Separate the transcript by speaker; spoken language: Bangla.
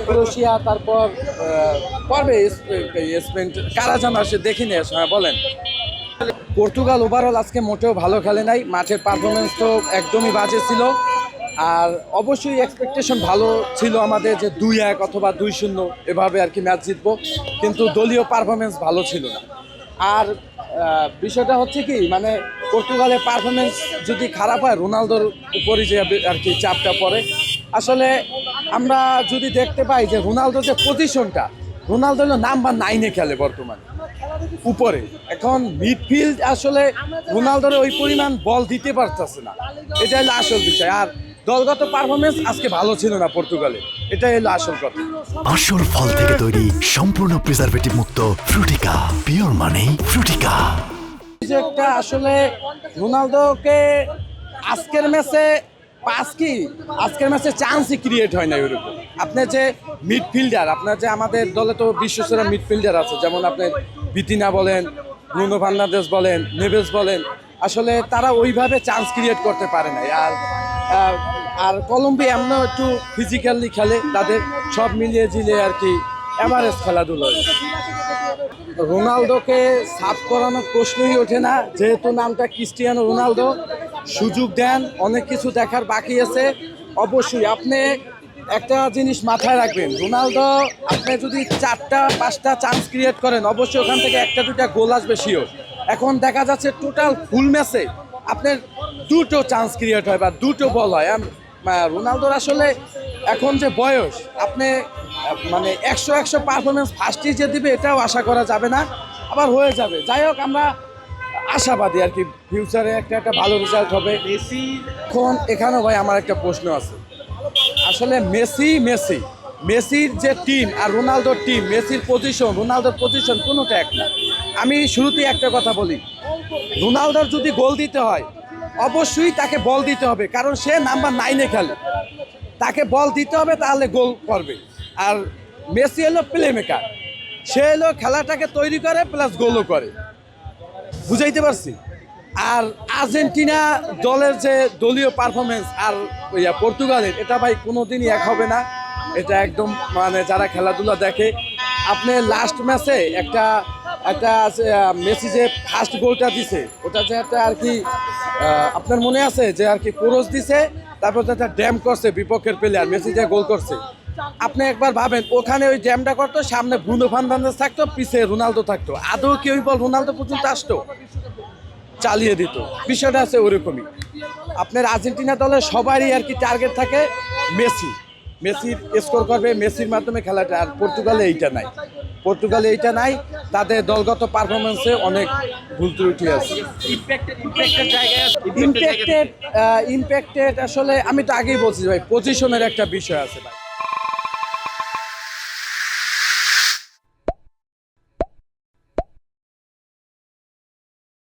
Speaker 1: ক্রোয়েশিয়া, তারপর পারবে স্পেন, কারা যেন আসে দেখিনি। হ্যাঁ বলেন। পর্তুগাল ওভারঅল আজকে মোটেও ভালো খেলে নাই, মাঠের পারফরমেন্স তো একদমই বাজে ছিল। আর অবশ্যই এক্সপেকটেশন ভালো ছিল আমাদের যে 2-1 অথবা 2-0 এভাবে আর কি ম্যাচ জিতবো, কিন্তু দলীয় পারফরমেন্স ভালো ছিল না। আর বিষয়টা হচ্ছে কি, মানে পর্তুগালের পারফরমেন্স যদি খারাপ হয়, রোনালদোর উপরই যে আর কি চাপটা পড়ে। আসলে আমরা যদি দেখতে পাই যে রোনালদো যে পজিশনটা, রোনালদো হলো নাম্বার 9-এ খেলে বর্তমানে উপরে। এখন মিডফিল্ড আসলে রোনালদোর ওই পরিমাণ বল দিতে পারতেছে না, এটা হলো আসল বিষয়। আর দলগত পারফরমেন্স আজকে ভালো ছিল না পর্তুগালের, এটাই হলো আসল কথা।
Speaker 2: আসল ফল থেকে তৈরি, সম্পূর্ণ প্রিজারভেটিভ মুক্ত ফ্রুটিকা, পিওর মানে ফ্রুটিকা।
Speaker 1: যে একটা আসলে রোনালদোকে আজকের ম্যাচে আজকের ম্যাচে চান্সই ক্রিয়েট হয় না ওইরকম। আপনার যে মিডফিল্ডার, আপনার যে আমাদের দলে তো বিশ্বসেরা মিডফিল্ডার আছে, যেমন আপনার বিতিনা বলেন, ব্রুনো ফার্নান্দেজ বলেন, নেভেস বলেন, আসলে তারা ওইভাবে চান্স ক্রিয়েট করতে পারে না। আর আর কলম্বিয়া এমন একটু ফিজিক্যালি খেলে, তাদের সব মিলিয়ে ঝিলিয়ে আর কি এভারেজ খেলাধুলো। রোনালদোকে সাফ করানোর প্রশ্নই ওঠে না, যেহেতু নামটা ক্রিস্টিয়ানো রোনালদো। সুযোগ দেন, অনেক কিছু দেখার বাকি আছে। অবশ্যই আপনি একটা জিনিস মাথায় রাখবেন, রোনালদো আপনি যদি 4-5টা চান্স ক্রিয়েট করেন, অবশ্যই ওখান থেকে 1-2টা গোল আসবে শিওর। এখন দেখা যাচ্ছে টোটাল ফুল ম্যাচে আপনার 2টো চান্স ক্রিয়েট হয় বা 2টো বল হয়। রোনালদোর আসলে এখন যে বয়স, আপনি মানে 100 পারফরমেন্স ফার্স্টই যে দিবে এটাও আশা করা যাবে না, আবার হয়ে যাবে। যাই হোক, আমরা আশাবাদী আর কি ফিউচারে একটা ভালো রেজাল্ট হবে। এখন এখানেও ভাই আমার একটা প্রশ্ন আছে, আসলে মেসির যে টিম আর রোনালদোর টিম, মেসির পজিশন রোনালদোর পজিশন কোনোটা এক না। আমি শুরুতেই একটা কথা বলি, রোনালদোর যদি গোল দিতে হয় অবশ্যই তাকে বল দিতে হবে, কারণ সে নাম্বার 9-এ খেলে, তাকে বল দিতে হবে, তাহলে গোল করবে। আর মেসি হলো প্লে মেকার, সে হলো খেলাটাকে তৈরি করে প্লাস গোলও করে, বুঝাইতে পারছি। আর আর্জেন্টিনা দলের যে দলীয় পারফরমেন্স আর পর্তুগালের, এটা ভাই কোনোদিনই এক হবে না। এটা একদম মানে যারা খেলাধুলা দেখে, আপনি লাস্ট ম্যাচে একটা মেসি যে ফার্স্ট গোলটা দিছে, ওটা যে একটা আর কি আপনার মনে আছে যে আর কি ক্রস দিছে, তারপর তো একটা ড্যাম করছে বিপক্ষের প্লেয়ার, মেসি যে গোল করছে। আপনি একবার ভাবেন, ওখানে ওই ড্যামটা করতো, সামনে ব্রুনো ফার্নান্দেজ থাকতো, পিছে রোনালদো থাকতো, আদৌ কি ওই বল রোনালদো পর্যন্ত আসতো? চালিয়ে দিত। বিষয়টা আছে ওরকমই। আপনার আর্জেন্টিনা দলে সবারই আর কি টার্গেট থাকে মেসির স্কোর করবে, মেসির মাধ্যমে খেলাটা। আর পর্তুগালে এইটা নাই, তাদের দলগত পারফরমেন্সে অনেক ভুল ত্রুটি আছে। ইম্প্যাক্টেড আসলে আমি তো আগেই বলছি ভাই, পজিশনের একটা বিষয় আছে ভাই।